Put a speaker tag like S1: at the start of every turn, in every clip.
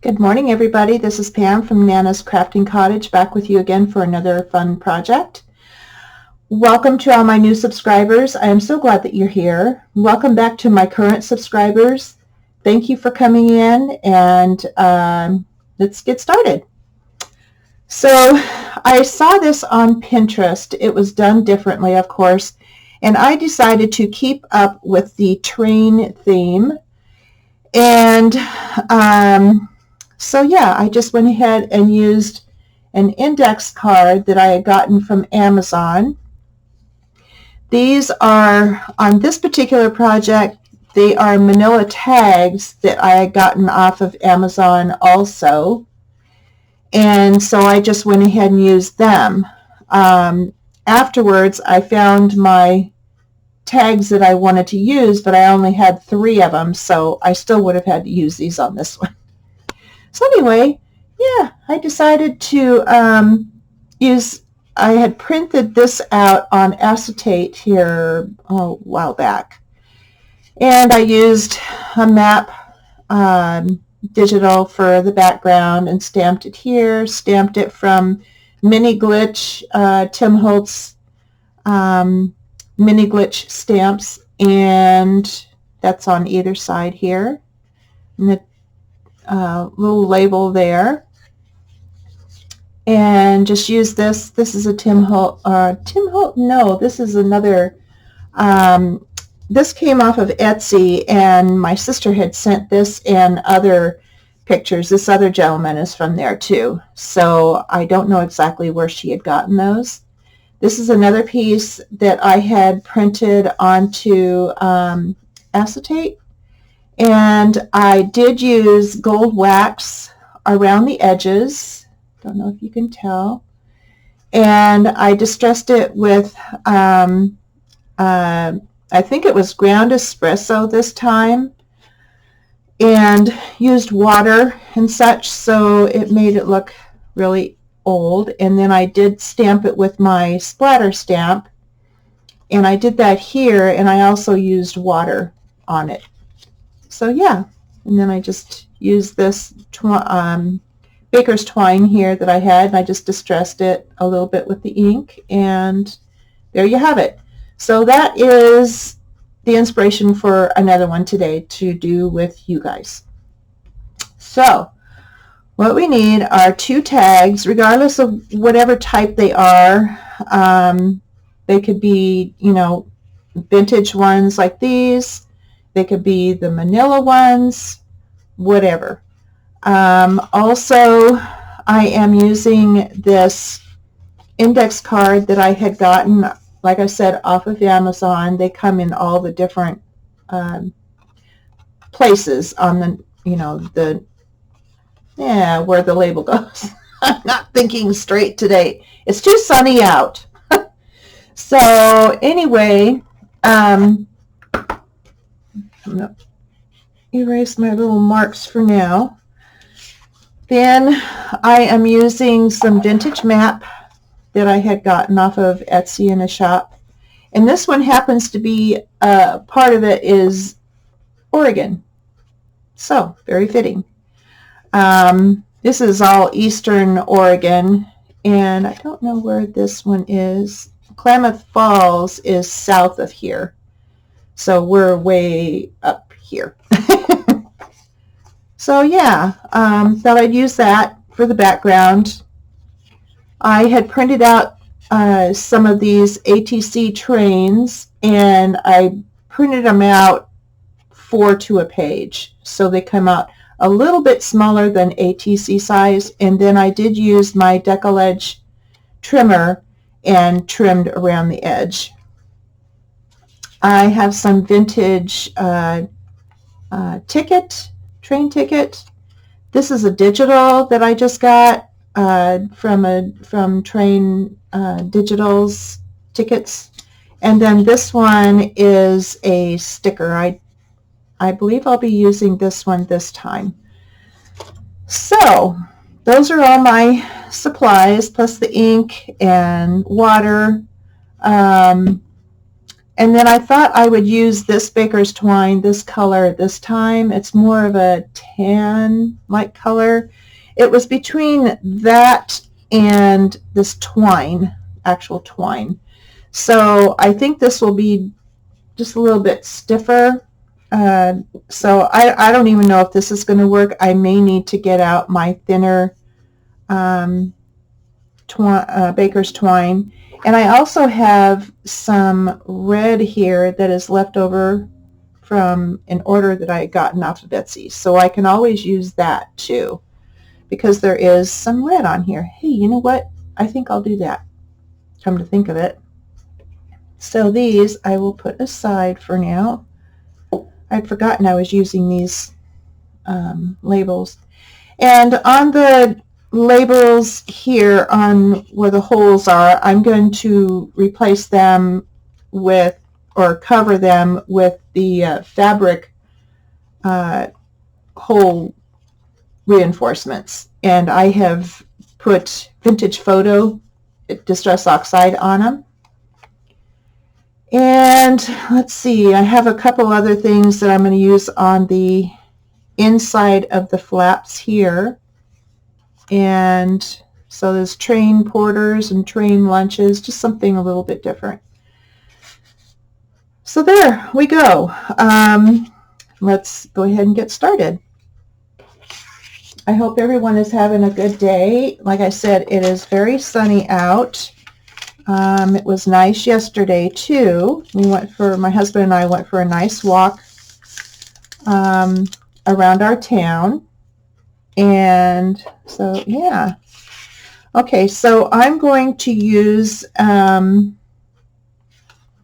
S1: Good morning, everybody. This is Pam from Nana's Crafting Cottage, back with you again for another fun project. Welcome to all my new subscribers. I am so glad that you're here. Welcome back to my current subscribers. Thank you for coming in, and let's get started. So I saw this on Pinterest. It was done differently, of course, and I decided to keep up with the train theme. And so yeah, I just went ahead and used an index card that I had gotten from Amazon. These are, on this particular project, they are manila tags that I had gotten off of Amazon also. And so I just went ahead and used them. Afterwards, I found my tags that I wanted to use, but I only had 3 of them, so I still would have had to use these on this one. So anyway, yeah, I decided to I had printed this out on acetate here a while back. And I used a map digital for the background and stamped it here, stamped it from Mini Glitch, Tim Holtz Mini Glitch stamps, and that's on either side here. And the little label there, and just use this. This is a Tim Holt. No, this is another. This came off of Etsy, and my sister had sent this and other pictures. This other gentleman is from there too, so I don't know exactly where she had gotten those. This is another piece that I had printed onto acetate. And I did use gold wax around the edges. Don't know if you can tell. And I distressed it with, I think it was ground espresso this time, and used water and such, so it made it look really old. And then I did stamp it with my splatter stamp, and I did that here, and I also used water on it. So yeah, and then I just used this baker's twine here that I had, and I just distressed it a little bit with the ink, and there you have it. So that is the inspiration for another one today to do with you guys. So what we need are 2 tags, regardless of whatever type they are. They could be, vintage ones like these. They could be the manila ones, whatever. Also, I am using this index card that I had gotten, like I said, off of Amazon. They come in all the different places on the, where the label goes. I'm not thinking straight today. It's too sunny out. So anyway, I'm going to erase my little marks for now. Then I am using some vintage map that I had gotten off of Etsy in a shop. And this one happens to be, part of it is Oregon. So, very fitting. This is all eastern Oregon. And I don't know where this one is. Klamath Falls is south of here. So we're way up here. So yeah, thought I'd use that for the background. I had printed out some of these ATC trains, and I printed them out 4 to a page. So they come out a little bit smaller than ATC size, and then I did use my decollage trimmer and trimmed around the edge. I have some vintage train ticket. This is a digital that I just got from Train Digital's tickets. And then this one is a sticker. I believe I'll be using this one this time. So those are all my supplies, plus the ink and water. And then I thought I would use this baker's twine, this color this time. It's more of a tan-like color. It was between that and this twine, actual twine. So I think this will be just a little bit stiffer. So I don't even know if this is going to work. I may need to get out my thinner baker's twine. And I also have some red here that is left over from an order that I had gotten off of Etsy. So I can always use that too, because there is some red on here. Hey, you know what? I think I'll do that, come to think of it. So these I will put aside for now. I'd forgotten I was using these labels. And on the labels here on where the holes are, I'm going to replace them with, or cover them with the fabric hole reinforcements. And I have put Vintage Photo Distress Oxide on them. And let's see, I have a couple other things that I'm going to use on the inside of the flaps here. And so there's train porters and train lunches, just something a little bit different. So there we go. Let's go ahead and get started. I hope everyone is having a good day. Like I said, it is very sunny out. It was nice yesterday too. My husband and I went for a nice walk around our town. And so, yeah. Okay, so I'm going to use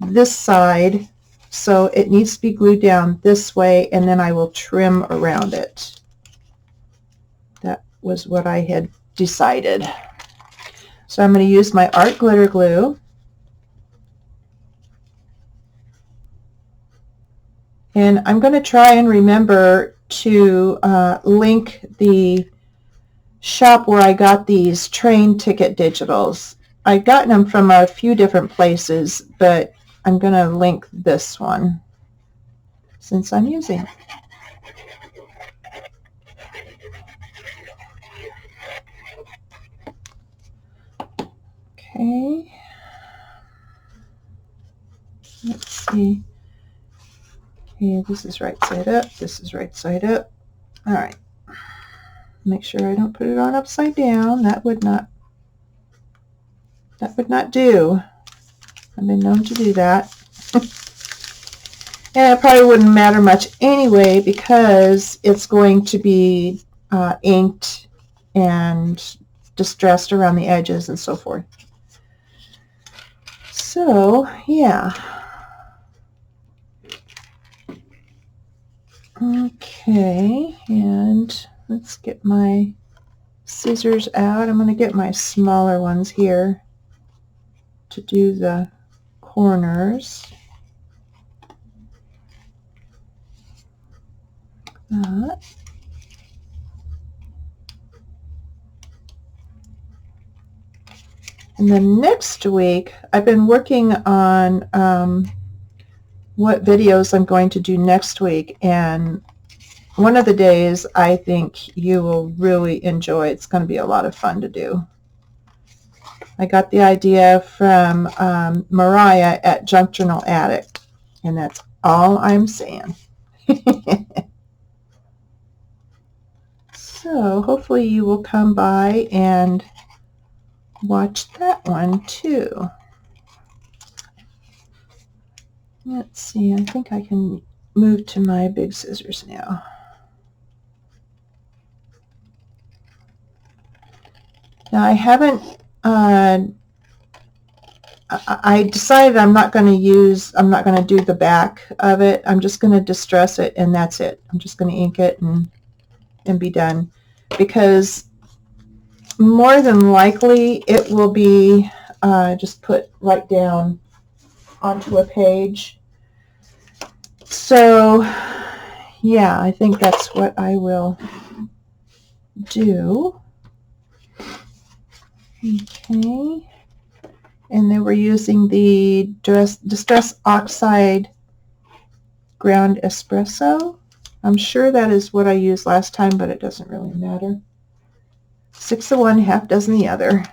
S1: this side. So it needs to be glued down this way, and then I will trim around it. That was what I had decided. So I'm going to use my art glitter glue. And I'm going to try and remember to link the shop where I got these train ticket digitals. I've gotten them from a few different places, but I'm going to link this one since I'm using it. Okay. Let's see. Okay, this is right side up. This is right side up. All right. Make sure I don't put it on upside down. That would not do. I've been known to do that. And it probably wouldn't matter much anyway, because it's going to be inked and distressed around the edges and so forth. So, yeah. Okay, and let's get my scissors out. I'm going to get my smaller ones here to do the corners. And then next week, I've been working on what videos I'm going to do next week, and one of the days I think you will really enjoy. It's going to be a lot of fun to do. I got the idea from Mariah at Junk Journal Addict, and that's all I'm saying. So hopefully you will come by and watch that one too. Let's see, I think I can move to my big scissors now. Now I haven't, I decided I'm not going to do the back of it. I'm just going to distress it, and that's it. I'm just going to ink it and be done, because more than likely it will be just put right down onto a page. So yeah, I think that's what I will do. Okay, And then we're using the Distress Oxide Ground Espresso. I'm sure that is what I used last time, but it doesn't really matter. 6 of one, half dozen the other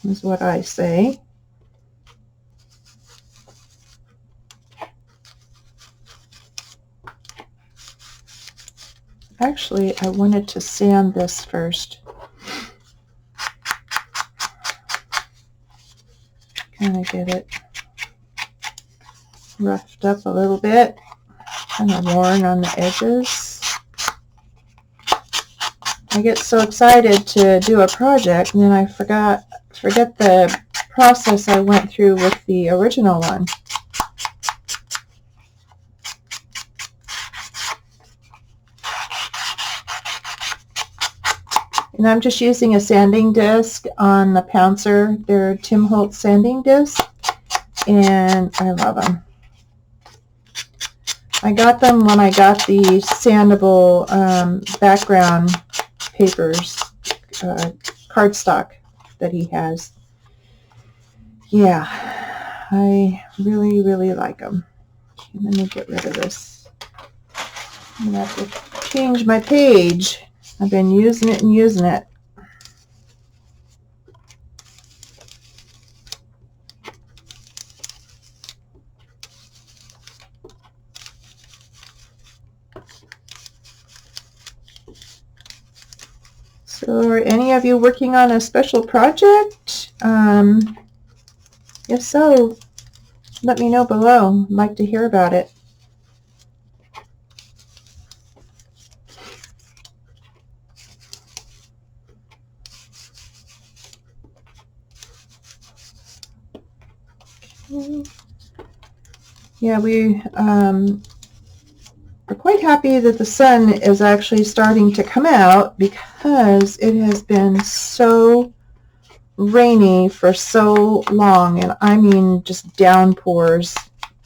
S1: is what I say. Actually, I wanted to sand this first. Kind of get it roughed up a little bit, kind of worn on the edges. I get so excited to do a project, and then I forget the process I went through with the original one. And I'm just using a sanding disc on the Pouncer. They're Tim Holtz sanding discs, and I love them. I got them when I got the sandable background papers, cardstock that he has. Yeah, I really, really like them. Okay, let me get rid of this. I'm going to have to change my page. I've been using it and using it. So are any of you working on a special project? If so, let me know below. I'd like to hear about it. Yeah, we are quite happy that the sun is actually starting to come out, because it has been so rainy for so long, and I mean just downpours,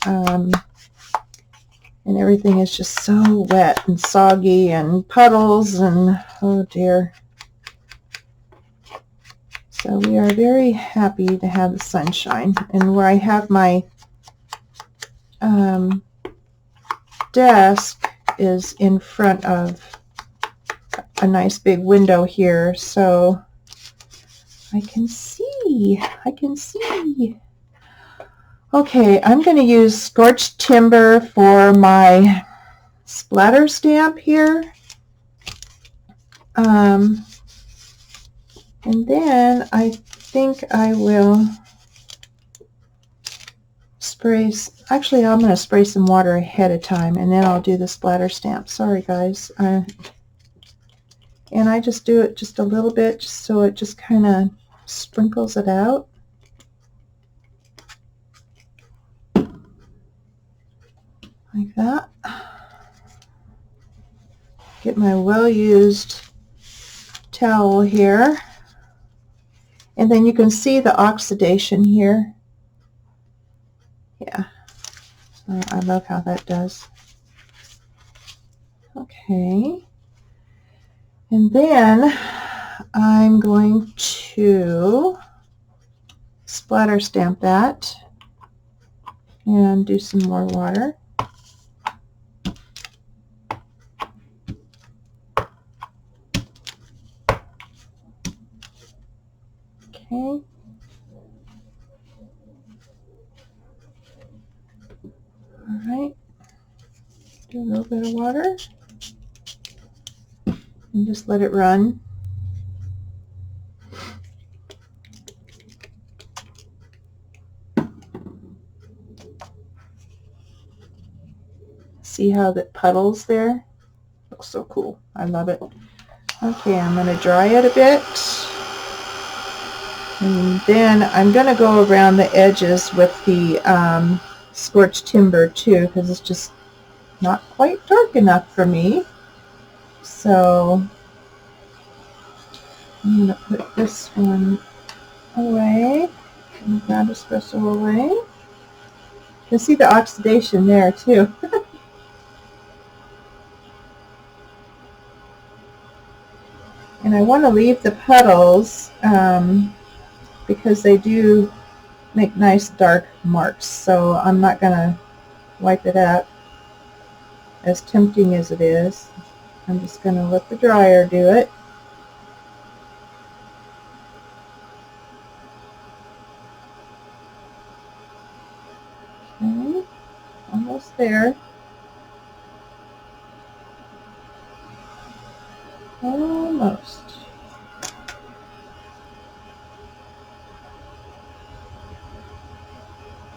S1: and everything is just so wet and soggy and puddles, and oh dear. So we are very happy to have the sunshine. And where I have my desk is in front of a nice big window here, so I can see. Okay, I'm going to use scorched timber for my splatter stamp here. And then I think I will spray, actually I'm going to spray some water ahead of time, and then I'll do the splatter stamp. Sorry guys. And I just do it just a little bit, just so it just kind of sprinkles it out. Like that. Get my well-used towel here. And then you can see the oxidation here. Yeah, I love how that does. Okay. And then I'm going to splatter stamp that and do some more water. Okay. All right. Do a little bit of water and just let it run. See how that puddles there? Looks so cool. I love it. Okay, I'm going to dry it a bit. And then I'm going to go around the edges with the scorched timber too, because it's just not quite dark enough for me. So I'm going to put this one away, and ground espresso away. You can see the oxidation there too. And I want to leave the puddles because they do make nice dark marks. So I'm not going to wipe it up, as tempting as it is. I'm just going to let the dryer do it. Okay, almost there. Almost.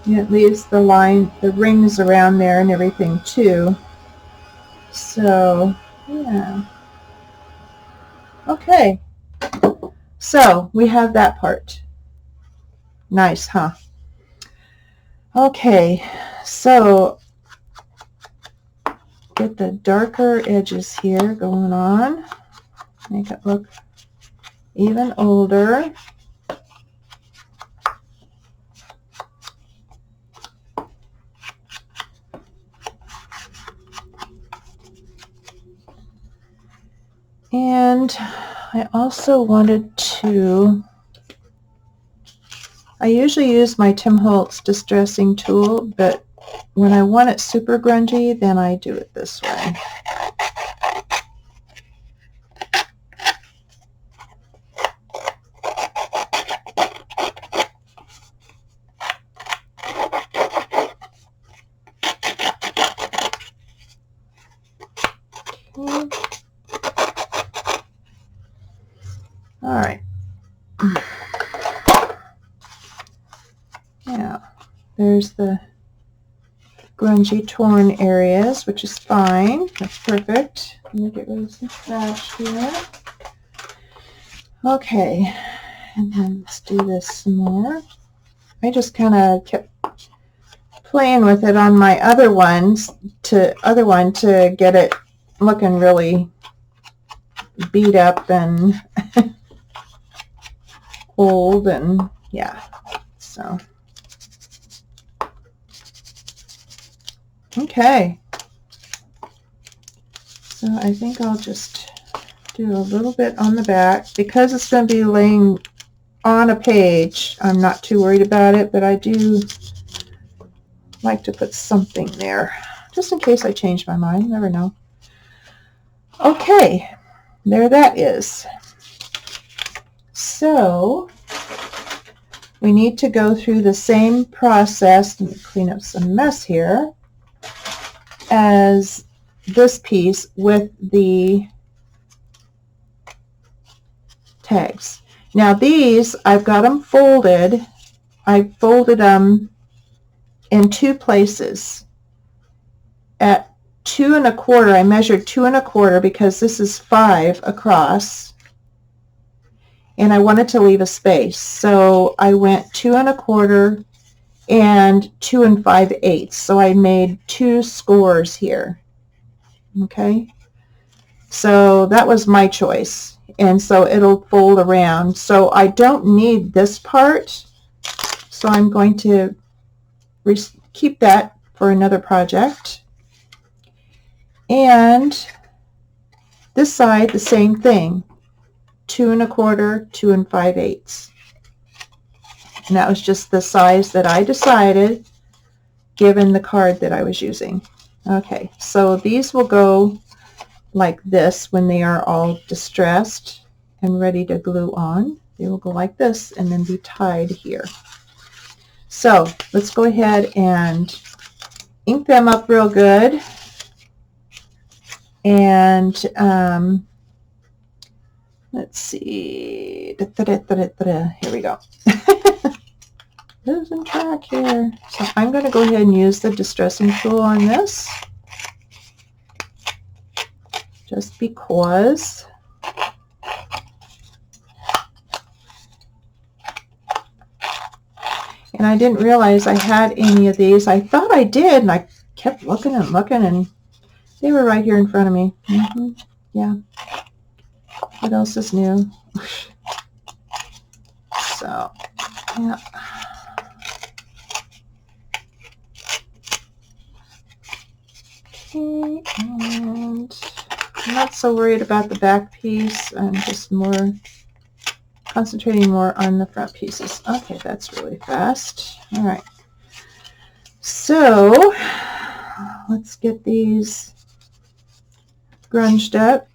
S1: And it leaves the line, the rings around there and everything too. So, yeah. Okay. So, we have that part. Nice, huh? Okay. So, get the darker edges here going on. Make it look even older. And I also wanted to, I usually use my Tim Holtz distressing tool, but when I want it super grungy, then I do it this way. Okay. All right. Yeah, there's the grungy torn areas, which is fine. That's perfect. Let me get rid of some trash here. Okay, and then let's do this some more. I just kind of kept playing with it on my other one to get it looking really beat up and old, and yeah, so okay. So I think I'll just do a little bit on the back. Because it's going to be laying on a page, I'm not too worried about it, but I do like to put something there, just in case I change my mind. Never know. Okay, there that is. So we need to go through the same process. Let me clean up some mess here, as this piece with the tags. Now these, I've got them folded. I folded them in two places. At 2 1/4, I measured 2 1/4 because this is 5 across, and I wanted to leave a space. So I went 2 1/4 and 2 5/8. So I made 2 scores here. Okay, so that was my choice, and so it'll fold around. So I don't need this part, so I'm going to keep that for another project. And this side, the same thing, 2 1/4, 2 5/8. And that was just the size that I decided, given the card that I was using. Okay, so these will go like this when they are all distressed and ready to glue on. They will go like this and then be tied here. So let's go ahead and ink them up real good. And let's see. Here we go. Losing track here. So I'm going to go ahead and use the distressing tool on this, just because. And I didn't realize I had any of these. I thought I did, and I kept looking and looking, and they were right here in front of me. Yeah. What else is new? So, yeah. Okay, and I'm not so worried about the back piece. I'm just more Concentrating more on the front pieces. Okay, that's really fast. All right. So let's get these grunged up.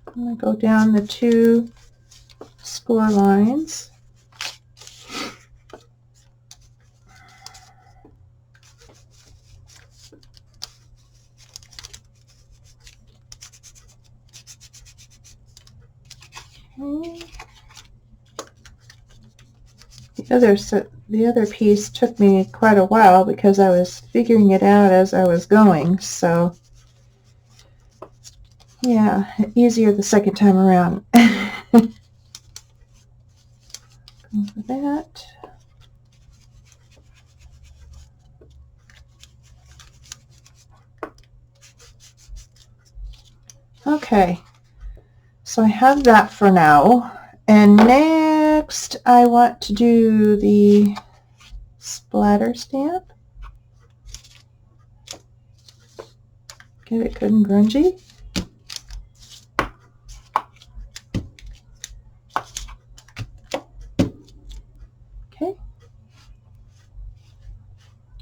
S1: I'm going to go down the 2 score lines. Okay. The other piece took me quite a while because I was figuring it out as I was going. So yeah, easier the second time around. Go for that. Okay, so I have that for now. And next I want to do the splatter stamp. Get it good and grungy. Okay.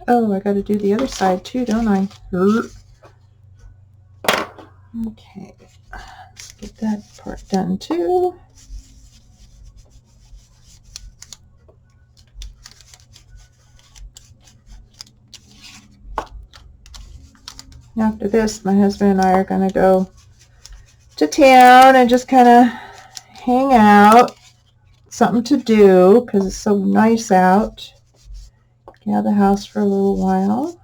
S1: Oh, I got to do the other side too, don't I? Okay, let's get that part done too. After this, my husband and I are going to go to town and just kind of hang out. Something to do because it's so nice out. Get out of the house for a little while.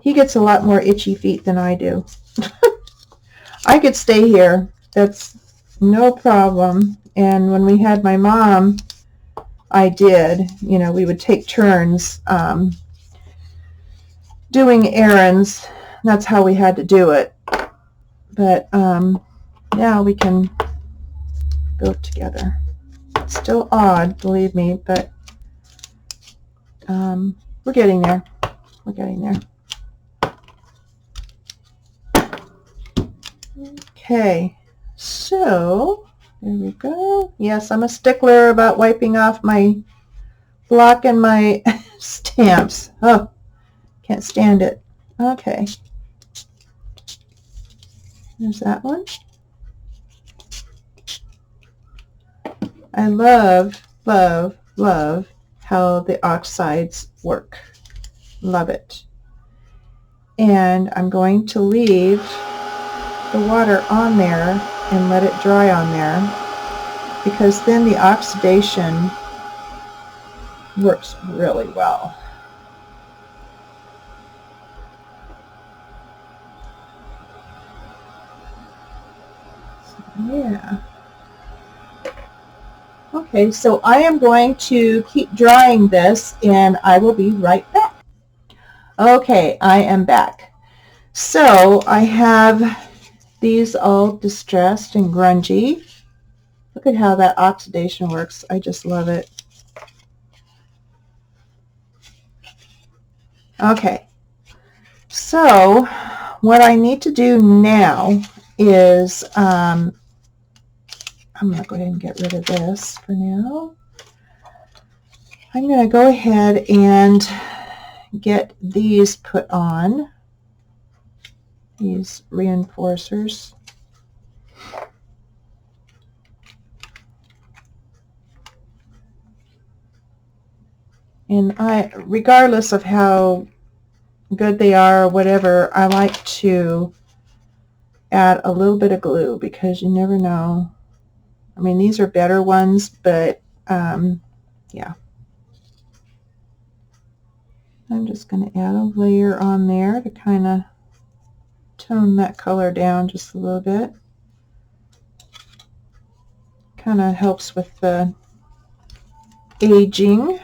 S1: He gets a lot more itchy feet than I do. I could stay here. That's no problem. And when we had my mom, I did. You know, we would take turns doing errands. That's how we had to do it. But now we can go together. It's still odd, believe me, but we're getting there. We're getting there. Okay, so there we go. Yes, I'm a stickler about wiping off my block and my stamps. Oh, can't stand it. Okay, there's that one. I love, love, love how the oxides work. Love it. And I'm going to leave the water on there and let it dry on there, because then the oxidation works really well. So, yeah. Okay, so I am going to keep drying this and I will be right back. Okay, I am back. So I have these all distressed and grungy. Look at how that oxidation works. I just love it. Okay, so what I need to do now is I'm going to go ahead and get rid of this for now. I'm going to go ahead and get these put on, these reinforcers. And regardless of how good they are or whatever, I like to add a little bit of glue because you never know. I mean, these are better ones, but yeah. I'm just going to add a layer on there to kind of tone that color down just a little bit. Kind of helps with the aging.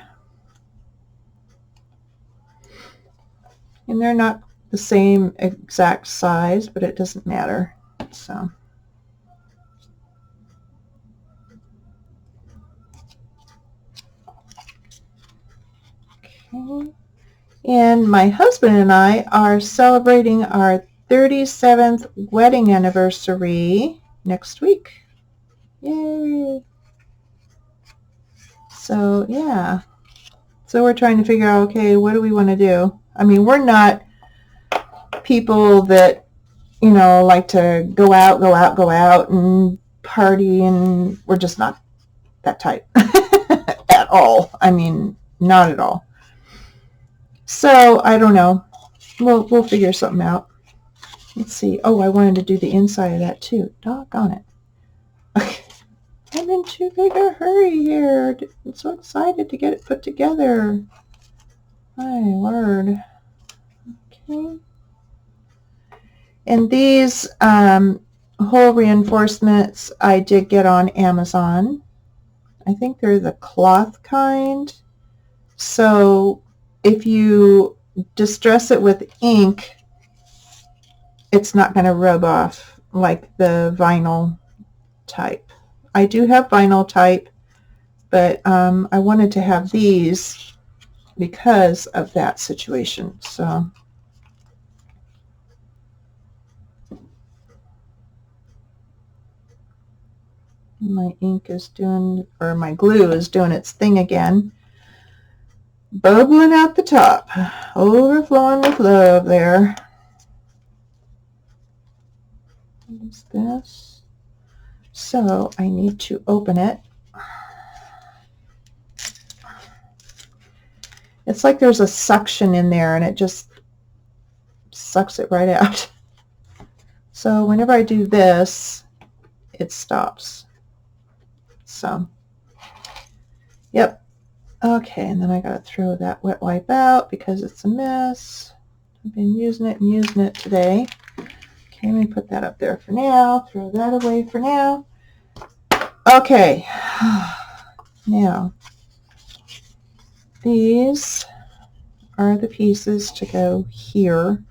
S1: And they're not the same exact size, but it doesn't matter. So okay. And my husband and I are celebrating our 37th wedding anniversary next week. Yay! So, yeah. So we're trying to figure out, okay, what do we want to do? I mean, we're not people that, like to go out and party, and we're just not that type at all. I mean, not at all. So I don't know. We'll figure something out. Let's see. Oh, I wanted to do the inside of that too. Doggone it. Okay. I'm in too big a hurry here. I'm so excited to get it put together. My word. Okay. And these hole reinforcements I did get on Amazon. I think they're the cloth kind. So if you distress it with ink, it's not going to rub off like the vinyl type. I do have vinyl type, but I wanted to have these because of that situation. So my ink is doing, or my glue is doing its thing again. Bubbling out the top, overflowing with love there. What is this? So I need to open it. It's like there's a suction in there and it just sucks it right out. So whenever I do this, it stops. So, yep. Okay, and then I gotta throw that wet wipe out because it's a mess. I've been using it today. Okay, let me put that up there for now. Throw that away for now. Okay, now these are the pieces to go here.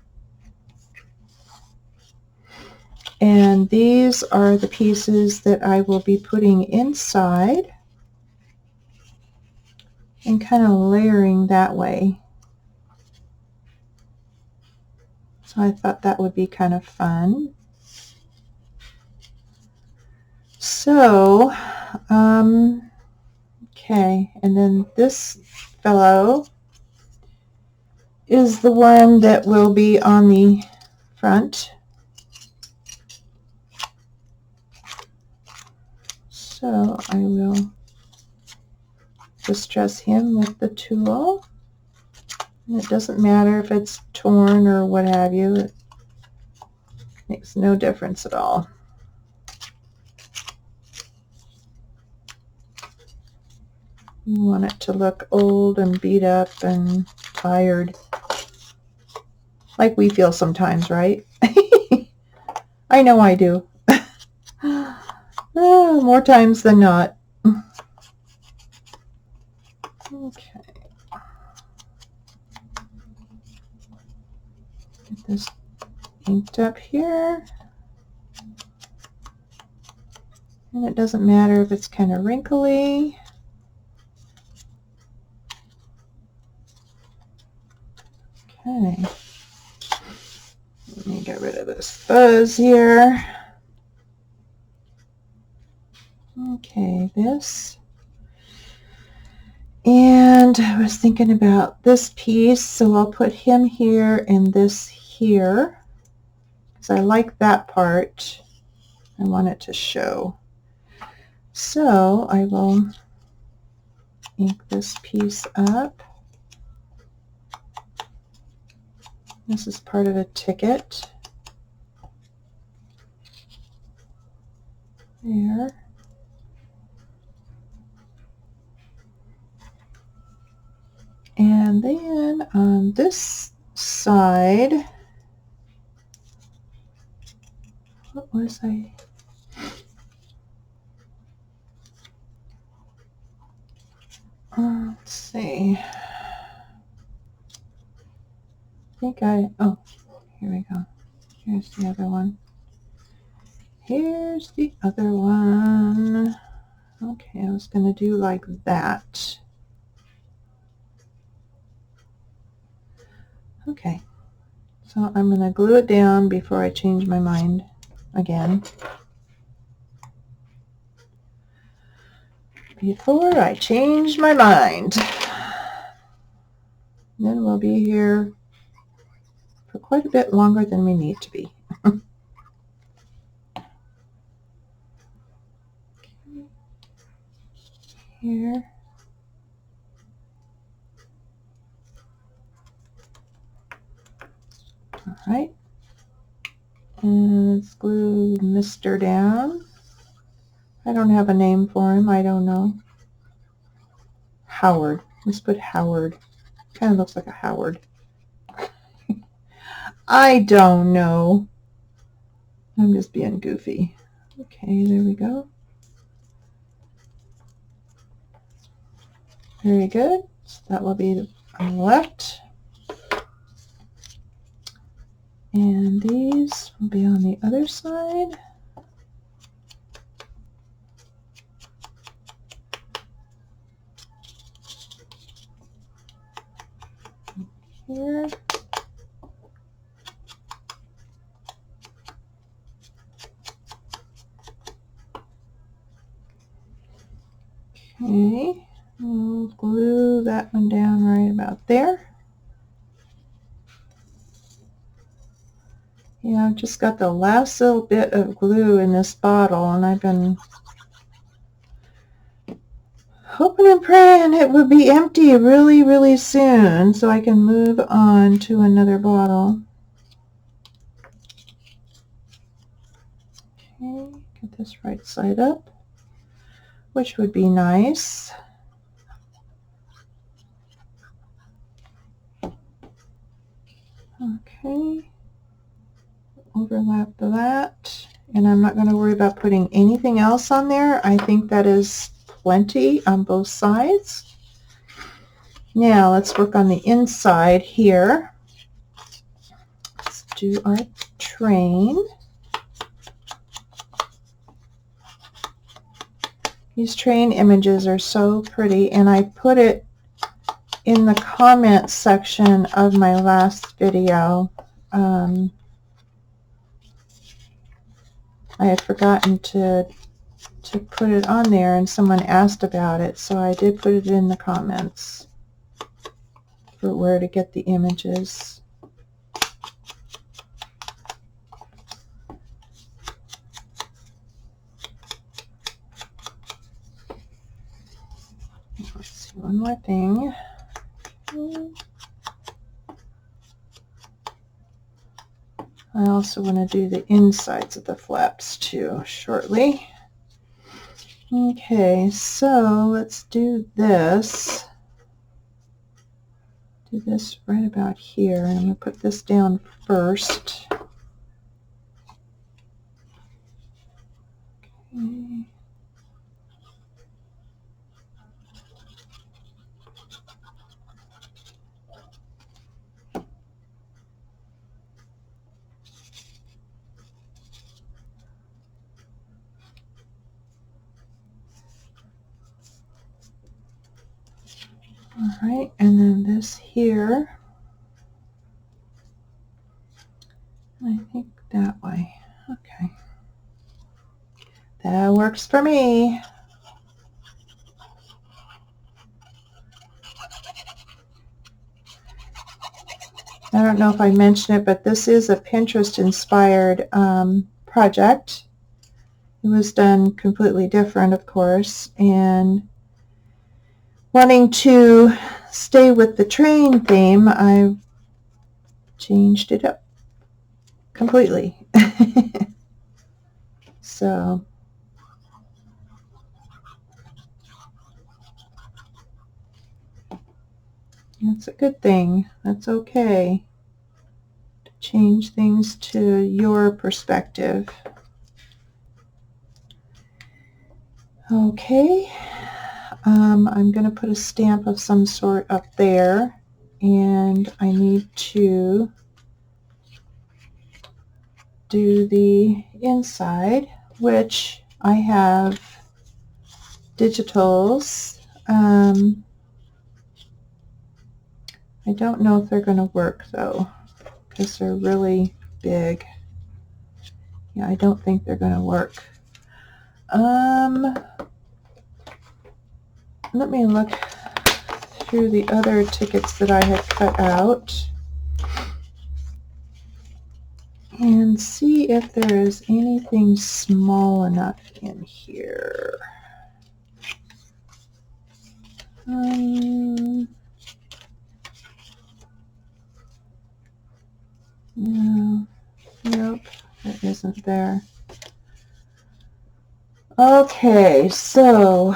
S1: And these are the pieces that I will be putting inside and kind of layering that way. So I thought that would be kind of fun. So, okay, and then this fellow is the one that will be on the front. So I will distress him with the tool. And it doesn't matter if it's torn or what have you. It makes no difference at all. You want it to look old and beat up and tired. Like we feel sometimes, right? I know I do. More times than not. Okay. Get this inked up here. And it doesn't matter if it's kind of wrinkly. Okay. Let me get rid of this fuzz here. Okay, this. And I was thinking about this piece, so I'll put him here and this here, because I like that part. I want it to show. So I will ink this piece up. This is part of a ticket. There. And then on this side, what was I? Let's see. Oh, here we go. Here's the other one. Here's the other one. Okay, I was going to do like that. Okay, so I'm going to glue it down before I change my mind again. Before I change my mind. Then we'll be here for quite a bit longer than we need to be. Here. All right. And let's glue Mr. down. I don't have a name for him. I don't know. Howard. Let's put Howard. Kind of looks like a Howard. I don't know. I'm just being goofy. Okay, there we go. Very good. So that will be on the left. And these will be on the other side. Here. Okay, we'll glue that one down right about there. Yeah, I've just got the last little bit of glue in this bottle, and I've been hoping and praying it would be empty really, really soon so I can move on to another bottle. Okay, get this right side up, which would be nice. Okay, overlap that, and I'm not going to worry about putting anything else on there. I think that is plenty on both sides. Now let's work on the inside here. Let's do our train. These train images are so pretty, and I put it in the comments section of my last video. I had forgotten to put it on there, and someone asked about it, so I did put it in the comments for where to get the images. Let's see, one more thing. I also want to do the insides of the flaps too shortly. Okay, so let's do this. Do this right about here, and I'm going to put this down first. Okay. All right, and then this here, I think that way. Okay, that works for me. I don't know if I mentioned it, but this is a Pinterest-inspired project. It was done completely different, of course, and wanting to stay with the train theme, I've changed it up completely. So that's a good thing. That's okay to change things to your perspective. Okay, I'm going to put a stamp of some sort up there, and I need to do the inside, which I have digitals. I don't know if they're going to work though, because they're really big. Yeah, I don't think they're going to work. Let me look through the other tickets that I had cut out and see if there is anything small enough in here. No, nope, that isn't there. Okay, so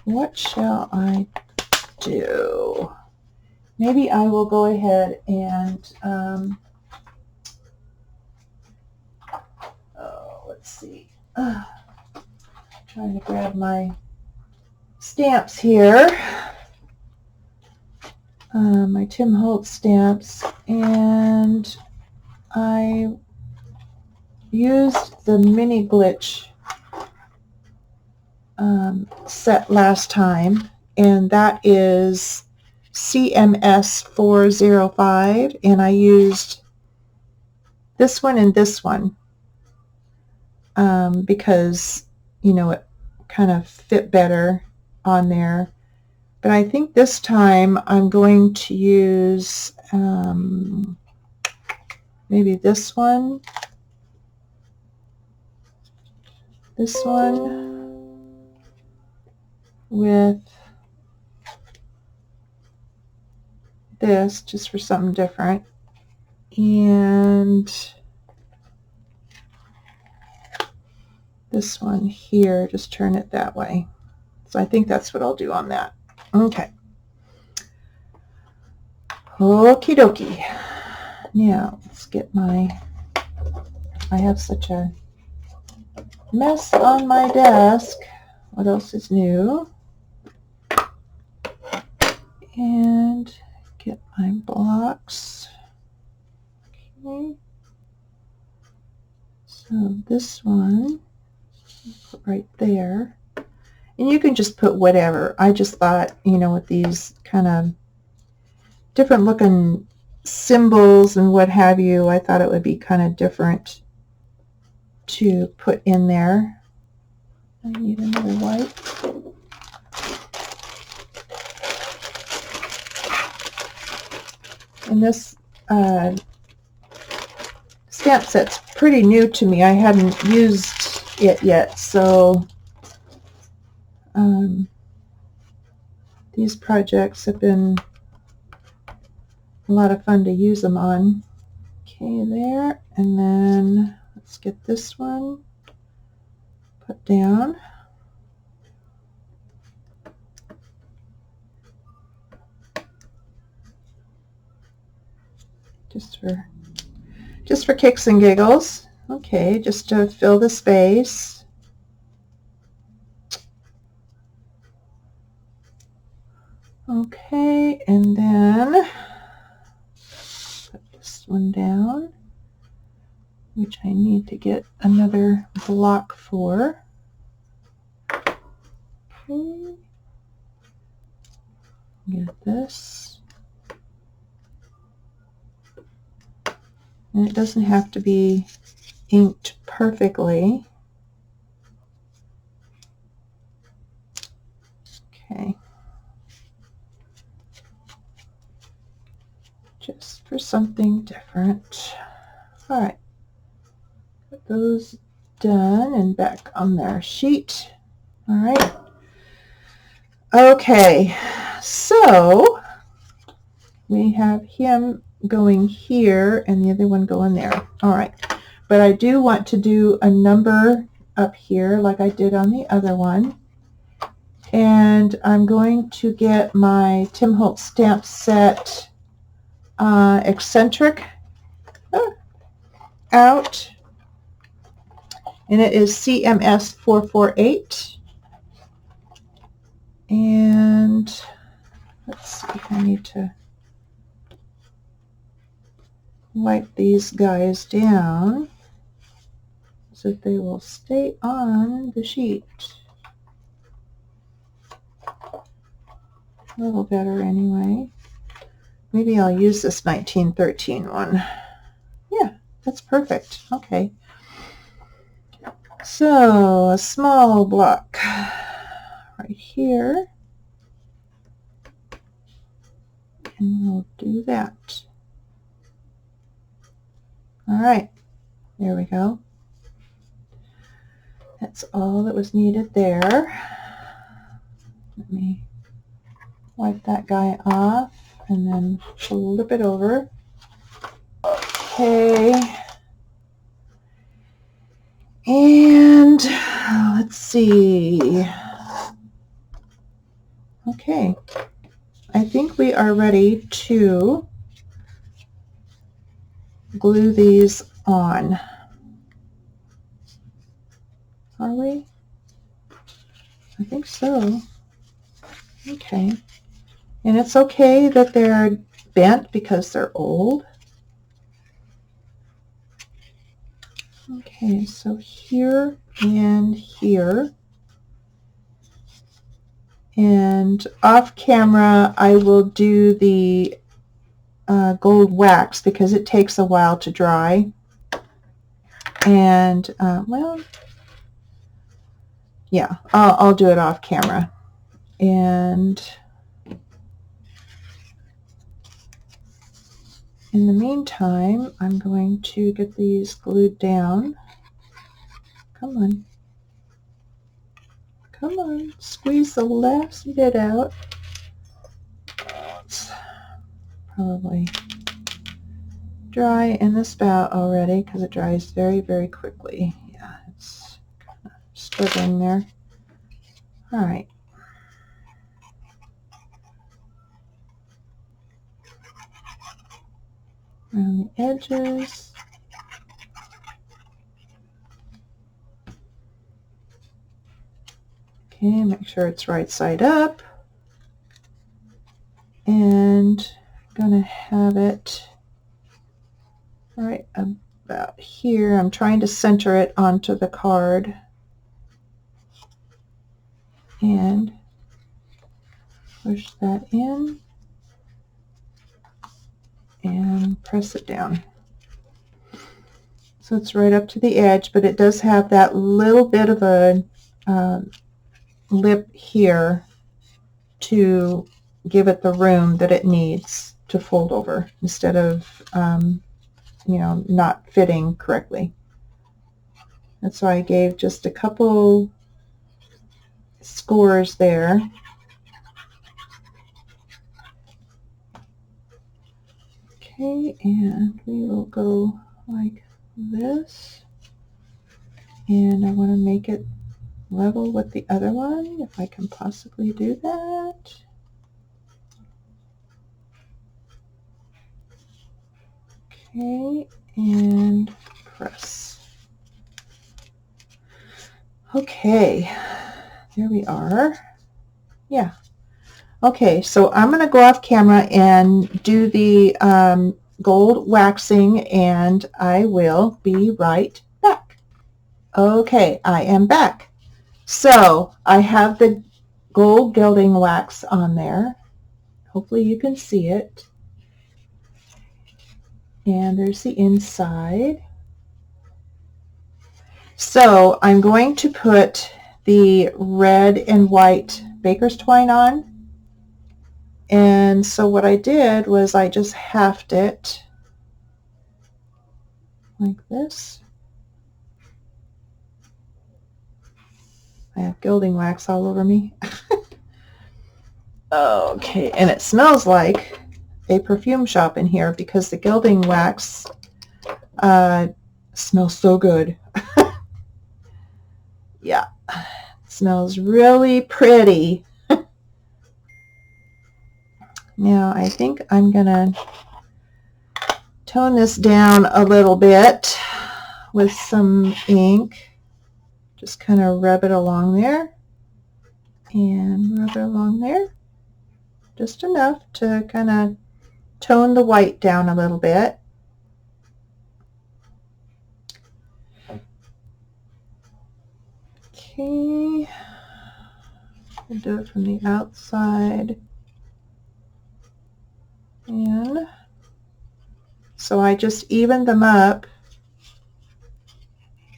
S1: what shall I do? Maybe I will go ahead and, let's see. Trying to grab my stamps here. My Tim Holtz stamps, and I used the mini glitch set last time, and that is CMS 405, and I used this one and this one because, you know, it kind of fit better on there. But I think this time I'm going to use maybe this one, with this, just for something different, and this one here, just turn it that way. So I think that's what I'll do on that. Okay. Okie dokie. Now, let's get I have such a mess on my desk. What else is new? And get my blocks. Okay. So this one, put right there. And you can just put whatever. I just thought, you know, with these kind of different looking symbols and what have you, I thought it would be kind of different to put in there. I need another white. And this stamp set's pretty new to me. I hadn't used it yet, so these projects have been a lot of fun to use them on. Okay, there, and then let's get this one put down. Just for kicks and giggles. Okay, just to fill the space. Okay, and then put this one down, which I need to get another block for. Okay. Get this. And it doesn't have to be inked perfectly. Okay. Just for something different. All right. Put those done and back on their sheet. All right. Okay. So we have him going here and the other one going there. All right. But I do want to do a number up here like I did on the other one. And I'm going to get my Tim Holtz stamp set eccentric out. And it is CMS 448. And let's see if I need to wipe these guys down so that they will stay on the sheet. A little better anyway. Maybe I'll use this 1913 one. Yeah, that's perfect. Okay. So a small block right here. And we'll do that. All right, there we go. That's all that was needed there. Let me wipe that guy off and then flip it over. Okay. And let's see. Okay. I think we are ready to glue these on. Are we? I think so. Okay. And it's okay that they're bent because they're old. Okay, so here and here. And off camera, I will do the gold wax because it takes a while to dry. And, well, yeah, I'll do it off camera. And in the meantime, I'm going to get these glued down. Come on. Come on, squeeze the last bit out. It's probably dry in the spout already because it dries very, very quickly. Yeah, it's kind of struggling there. All right. Around the edges. Okay, make sure it's right side up. And I'm going to have it right about here. I'm trying to center it onto the card. And push that in and press it down. So it's right up to the edge, but it does have that little bit of a lip here to give it the room that it needs to fold over instead of, you know, not fitting correctly. That's why I gave just a couple scores there. Okay, and we will go like this. And I want to make it level with the other one, if I can possibly do that. Okay, and press. Okay, there we are. Yeah. Okay, so I'm going to go off camera and do the gold waxing, and I will be right back. Okay, I am back. So I have the gold gilding wax on there. Hopefully you can see it. And there's the inside. So I'm going to put the red and white baker's twine on. And so what I did was I just halved it like this. I have gilding wax all over me. Okay, and it smells like a perfume shop in here because the gilding wax smells so good. Yeah, it smells really pretty. Now I think I'm gonna tone this down a little bit with some ink. Just kind of rub it along there and rub it along there. Just enough to kind of tone the white down a little bit. Okay, we'll do it from the outside. And So I just even them up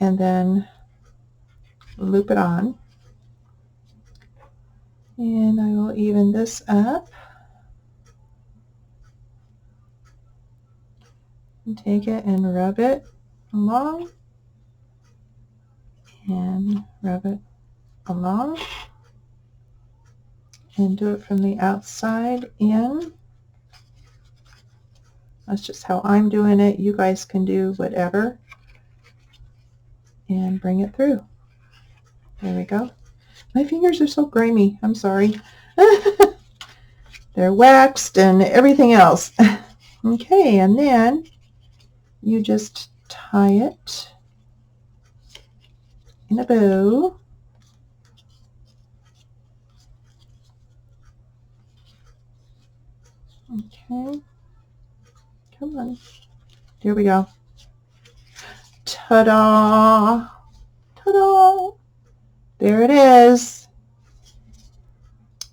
S1: and then loop it on. And I will even this up and take it and rub it along and rub it along and do it from the outside in. That's just how I'm doing it. You guys can do whatever. And bring it through. There we go. My fingers are so grimy. I'm sorry. They're waxed and everything else. Okay, and then you just tie it in a bow. Okay. Come on. Here we go. Ta-da! Ta-da! There it is.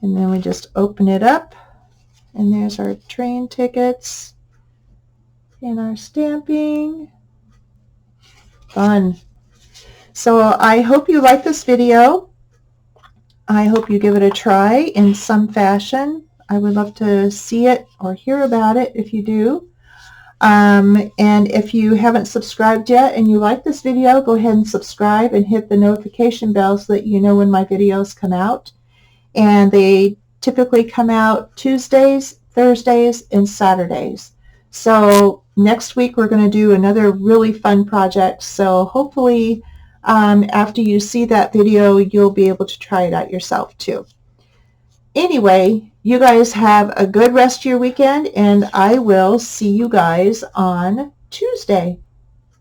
S1: And then we just open it up. And there's our train tickets and our stamping. Fun. So I hope you like this video. I hope you give it a try in some fashion. I would love to see it or hear about it if you do. And if you haven't subscribed yet and you like this video, go ahead and subscribe and hit the notification bell so that you know when my videos come out. And they typically come out Tuesdays, Thursdays, and Saturdays. So next week we're going to do another really fun project. So hopefully after you see that video, you'll be able to try it out yourself too. Anyway, you guys have a good rest of your weekend, and I will see you guys on Tuesday.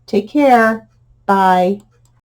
S1: Take care. Bye.